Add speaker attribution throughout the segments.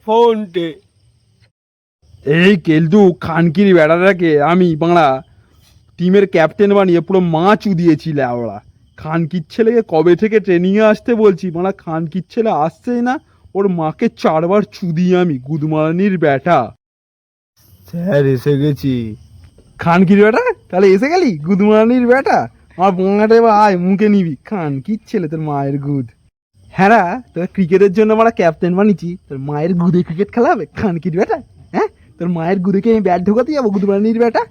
Speaker 1: Phone দে। এই কেলটু খানকির বেড়াটাকে আমি বাংলা টিমের ক্যাপ্টেন বানিয়ে পুরো মাছ উদিয়েছিল ওরা। খানকির ছেলেকে কবে থেকে ট্রেনিংয়ে আসতে বলছি, মানে খানকির ছেলে আসছেই না, ওর মাকে 4বার চুদি আমি, গুদমারানির ব্যাটা। স্যার এসে গেছি। খানকির ব্যাটা, তাহলে এসে গেলি গুদমারানির ব্যাটা? আমার বোঙাটা এবার আয়, মুখে নিবি। খানকির ছেলে, তোর মায়ের গুদ। হ্যাঁ, তোর ক্রিকেটের জন্য আমরা ক্যাপ্টেন বানিয়েছি, তোর মায়ের গুদে ক্রিকেট খেলা হবে খানকির ব্যাটা? হ্যাঁ, তোর মায়ের গুদেকে আমি ব্যাট ঢোকাতে যাবো গুদমারানির ব্যাটা?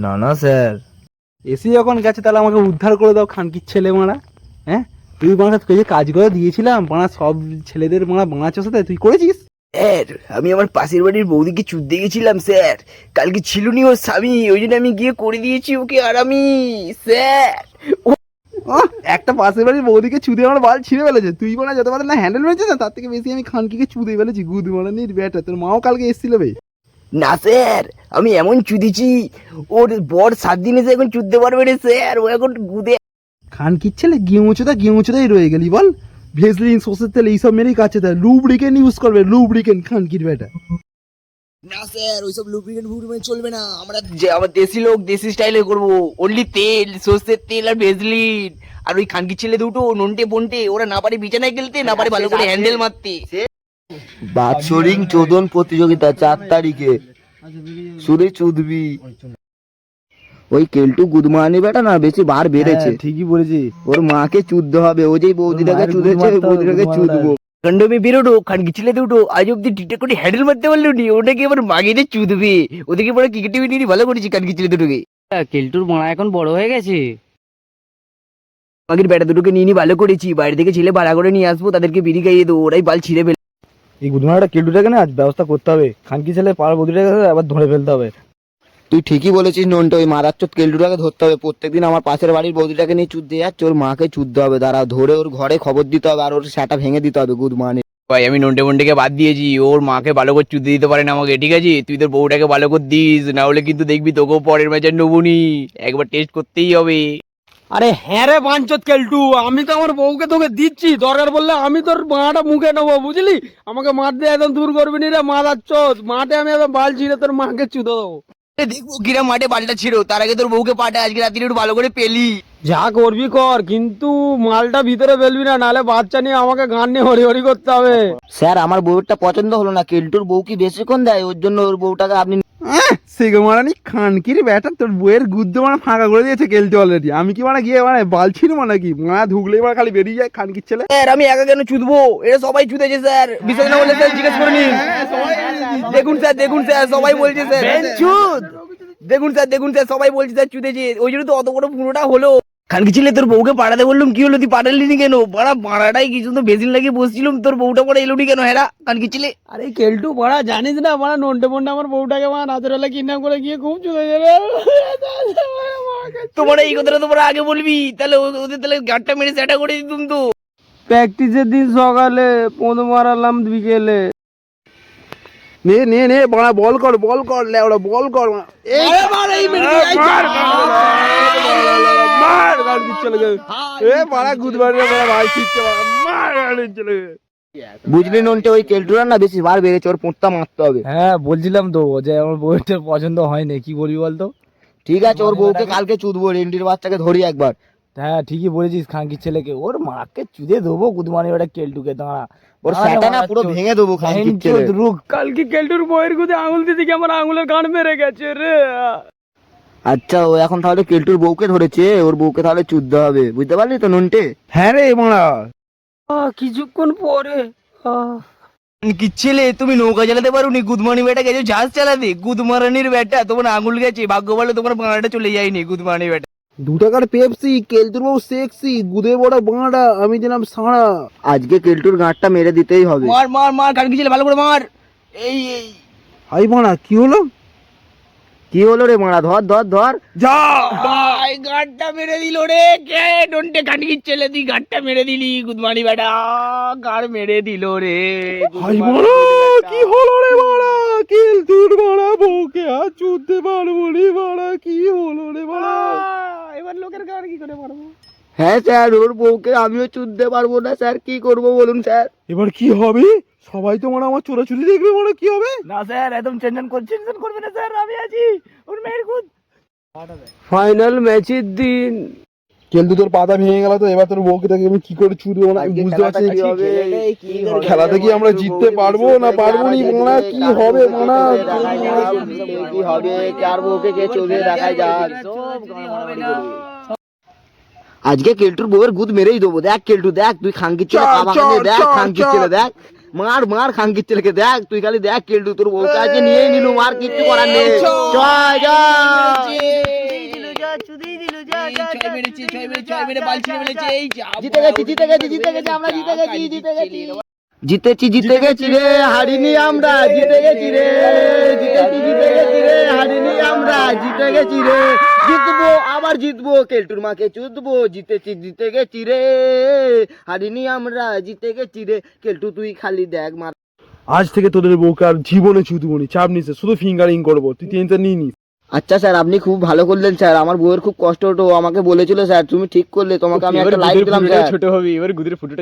Speaker 2: না না স্যার।
Speaker 1: এসে যখন গেছে তাহলে আমাকে উদ্ধার করে দাও খানকির ছেলে মারা। হ্যাঁ, তুই মারা যে কাজ করে দিয়েছিলাম মারা, সব ছেলেদের মারা বাঁচার সাথে তুই করেছিস।
Speaker 2: স্যার আমি আমার পাশের বাড়ির বৌদিকে চুদতে গেছিলাম স্যার, কালকে ছিল নি ওর স্বামী, ওই জন্য আমি গিয়ে করে দিয়েছি ওকে আরামি স্যার।
Speaker 1: একটা পাশের বাড়ির বৌদিকে চুদে আমার বাল ছিঁড়ে ফেলেছে, তুই মারা যত পারে না হ্যান্ডেল মেরেছিস না, তার থেকে বেশি আমি খানকিকে চুদে ফেলেছি গুদমারানির ব্যাটা। তোর মাও কালকে এসেছিল বে।
Speaker 2: না স্যার আমি এমন চুদিছি, ওর বর 7 দিন এসে এখন চুদতে পারবে না স্যার, ও এখন গুদে।
Speaker 1: খানকির ছেলে গিয়ে রয়ে গেলি বল। ভেসলিন, সর্ষের তেল এইসব মেরেই কাছে দেয়, লুব্রিকেন ইউজ করবে, লুব্রিকেন খানকির ব্যাটা।
Speaker 2: না স্যার ওইসব লুব্রিকেন্ট ফুব্রিকেন্ট চলবে না, আমরা যে আমার দেশি লোক দেশি স্টাইলে করবো, অনলি তেল, সর্ষের তেল আর ভেসলিন। আর ওই খানকি ছেলে দুটো নন্টে বন্টে, ওরা না পারে বিছানায় খেলতে, না পারে ভালো করে হ্যান্ডেল মারতে। বাৎসরিক চোদন প্রতিযোগিতা 4 তারিখে, সুরে চুদবি। ওই কেলটু গুদমানি বেটা না বেশি বার বেড়েছে।
Speaker 1: ঠিকই বলেছি।
Speaker 2: ওর মাকে চুদতে হবে, ও যেই বৌদিটাকে চুদেছে ওই বৌদিটাকে চুদবো। খন্ডমি বেরোটো খানকি ছেলে দুটো আজ অব্দি ঠিকঠাক করে হ্যান্ডেল মারতে পারলো নি, ওটাকে এবার মাগিয়ে চুদবে। ওদেরকে পরে ক্রিকেট টিভি নিয়ে ভালো করেছি খানকি ছেলে দুটোকে।
Speaker 3: কেলটুর মারা এখন বড় হয়ে গেছে,
Speaker 2: মাগির বেটা দুটোকে নিয়ে ভালো করেছি, বাইরে থেকে ছেলে ভাড়া করে নিয়ে আসবো, তাদেরকে বিড়ি খাইয়ে দেবো, ওরাই বাল ছিঁড়ে ফেলে।
Speaker 1: এই গুদমারাটা কেলটুটাকে না আজ ব্যবস্থা করতে হবে, খানকি ছেলে পাড়ার বৌদিটাকে আবার ধরে ফেলতে হবে।
Speaker 2: তুই ঠিকই বলেছিস নন্টে, ওই মারাচ্চোদ কেলটুটাকে ধরতে হবে। প্রত্যেকদিন আমার পাশের বাড়ির বৌদিটাকে নিয়ে চুদতে যাচ্ছে, ওর মাকে চুদতে হবে, দাঁড়া ধরে ওর ঘরে খবর দিতে হবে, আর ওর সেটা ভেঙে দিতে হবে গুড মানে। ভাই আমি নন্টে মন্টেকে বাদ দিয়েছি, ওর মাকে ভালো করে চুদতে দিতে পারে না আমাকে, ঠিক আছে? তুই তোর বউটাকে ভালো করে দিস, না হলে কিন্তু দেখবি তোকেও পরের ম্যাচে নেবুনি, একবার টেস্ট করতেই হবে।
Speaker 3: আরে হ্যাঁ রে বাঞ্চত কেলটু, আমি তো আমার বউকে তোকে দিচ্ছি, দরকার বললে আমি তোর মাটা মুখে নেবো, বুঝলি? আমাকে মাঠ দিয়ে একদম দূর করবি নি রে মারাচ্চোদ, মাঠে আমি একদম বাল ছিঁড়ে তোর মাকে চুদে দেবো।
Speaker 2: দেখবো কিরা মাঠে পাল্টা ছিল, তার আগে তোর বউকে পাঠা আজকে রাত্রি একটু ভালো করে পেলি।
Speaker 3: যা করবি কর, কিন্তু মালটা ভিতরে ফেলবি না, নাহলে বাচ্চা নিয়ে আমাকে গান নিয়ে হরি হরি করতে হবে।
Speaker 2: স্যার আমার বউটা পছন্দ হলো না, কেলটুর বউ কি বেশিক্ষণ দেয়, ওর জন্য ওর বউটাকে আপনি।
Speaker 1: সেগো মারানি খানকির ব্যাটা, তোর বইয়ের গুদ্দ মানে ফাঁকা করে দিয়েছে কেলটু অলরেডি। আমি কি মানে গিয়ে মানে বাল ছিঁড়বো নাকি? মা ঢুকলেই মানে খালি বেরিয়ে যায় খানকির ছেলে।
Speaker 2: স্যার আমি একা কেন চুদবো, এটা সবাই চুদেছে স্যার, বিশ্বাস না হলে স্যার জিজ্ঞেস করে নিন। দেখুন স্যার সবাই বলছে স্যার চুদ, দেখুন স্যার সবাই বলছে স্যার চুদেছে, ওই জন্য তো অত বড় পুরোটা হলো। খানকি ছেলে তোর বউকে পাঠাতে বললাম, কি হলো তুই পাঠালি নি কেন? পাড়াটাই কিছু তো বেশি লাগিয়ে বসছিলাম, তোর বউটা পরে এলো নি কেন? হ্যাঁ খানকি ছেলে।
Speaker 3: আরে কেলটু বড়া জানিস না, মানে নন্টে মন্টে আমার বউটাকে মানে রাতের বেলা কিডন্যাপ করে গিয়ে খুব চুদে যাবে।
Speaker 2: তোমার এই কথাটা তোমরা আগে বলবি, তাহলে ওদের তাহলে গাঁটটা মেরে সেটা করে দিতুম তো।
Speaker 3: প্র্যাকটিসের দিন সকালে পোঁদ মারালাম বিকেলে।
Speaker 1: নে বাড়া বল কর লেওড়া বল কর। মার খানকির ছেলেকে, এ বাড়া গুদমারি ভাই ছিটছে, মার খানকির ছেলেকে।
Speaker 2: বুঝলি নন্টে, ওই কেলটুরা না বেশি বার বেড়েছে, ওর পোঁতটা মারতে হবে।
Speaker 3: হ্যাঁ বলছিলাম তো যে আমার বউটার পছন্দ হয়নি, কি বলবি বলতো?
Speaker 2: ঠিক আছে ওর বউকে কালকে চুদবো, রেন্ডির বাচ্চাকে ধরি একবার।
Speaker 3: হ্যাঁ ঠিকই বলেছিস, খানকির ছেলেকে ওর মাকে চুদে দেবো গুদমানি ওটা কেলটুকে, দাঁড়া
Speaker 2: ওর সেটা না পুরো ভেঙে দেবো খানকির ছেলে।
Speaker 3: কালকে কেলটুর বইয়ের গুদে আঙুল দিতে গিয়ে আমার আঙুলের গান মেরে গেছে রে।
Speaker 2: আচ্ছা ও এখন তাহলে কেলটুর বউকে ধরেছে, ওর বউকে তাহলে চুদতে হবে, বুঝতে পারলি তো নন্টে?
Speaker 1: হ্যাঁ রে মারা,
Speaker 3: কিছুক্ষণ পরে
Speaker 2: কি ছেলে তুমি নৌকা চালাতে পারো নি? গুদমানি বেটা গেছে জাহাজ চালাতে, গুদমারানির বেটা তোমার আঙুল গেছে, ভাগ্য ভালো তোমার বাঁড়াটা চলে যায়নি গুদমানি বেটা।
Speaker 1: 2 টাকার পেপসি, কেলটুর বউ সেক্সি, গুদে বড় বাঁড়া, আমি দিলাম সাড়া।
Speaker 2: আজকে কেলটুর গাঁটটা মেরে দিতেই হবে। মার খানকি ছেলে ভালো করে মার। এই
Speaker 1: হাই বাঁড়া, কি হলো?
Speaker 2: কি হলো রে মারা? ধর
Speaker 1: যা
Speaker 2: ভাই গাঁটটা মেরে দিল রে, কে ডন্টে খানকির ছেলে, তুই গাঁটটা মেরে দিলি গুদমানি বেটা, গাড় মেরে দিল রে।
Speaker 1: হাই বাঁড়া, কি হলো রে বাঁড়া? কেলটুর বাঁড়া বউকে আর চুদতে পারবো নি বাঁড়া, কি হলো রে বাঁড়া?
Speaker 3: এবার লোকের গান কি করে মারবো?
Speaker 2: হ্যাঁ স্যার, ওর বউকে আমিও চুদতে পারবো না স্যার, কি করব বলুন স্যার?
Speaker 1: এবার কি হবে? সবাই তো মানে আমার চোরাচুরি দেখবে, মানে কি হবে?
Speaker 2: না স্যার, একদম টেনশন করবে না স্যার, আমি আছি, ওর মেয়ের খুদ।
Speaker 3: ফাইনাল ম্যাচের দিন।
Speaker 1: কেলটু তোর পাতা ভেঙে গেল, তো এবার তোর বউকে থেকে আমি কি করে চুদবো না বুঝতে পারছি না। খেলাতে কি আমরা জিততে পারবো না পারবো নি বাংলা, কি হবে বাংলা?
Speaker 2: কি হবে, কার বউকে কে চুদে দেখায় যাক। আজকে কেলটুর বউয়ের গুদ মেরেই দেবো। দেখ কেলটু, দেখ তুই খাঙ্কির ছেলে,
Speaker 1: চল,
Speaker 2: বাবা কানে,
Speaker 1: চল,
Speaker 2: দেখ
Speaker 1: চল,
Speaker 2: খাঙ্কির
Speaker 1: চল।
Speaker 2: ছেলে, দেখ মার খাঙ্কির ছেলেকে, দেখ তুই খালি দেখ কেলটু, তোর বউকে আজকে নিয়েই নিলু, মার কিচ্ছু করার নেই। জয় জিতে গেছি রে, হারিনি আমরা, জিতে গেছি রে, হারিনি আমরা, জিতে গেছি রে, জিতবো আবার জিতবো, কেলটুর মাকে চুদবো, জিতে গেছি রে, হারিনি আমরা, জিতে গেছি রে। কেলটু তুই খালি দেখ মার।
Speaker 1: আজ থেকে তোদের বউকে আর জীবনে চুদবো নি, চাপ নিস না, শুধু ফিঙ্গারিং করবো, তুই টেনশন নিয়ে নিস।
Speaker 2: আচ্ছা স্যার, আপনি খুব ভালো করলেন স্যার, আমার বউয়ের খুব কষ্ট হতো, আমাকে বলেছিল স্যার, তুমি ঠিক করলে, তোমাকে আমি একটা লাইক দিলাম স্যার।
Speaker 3: ছোট হবে এবার গুদের ফুটোটা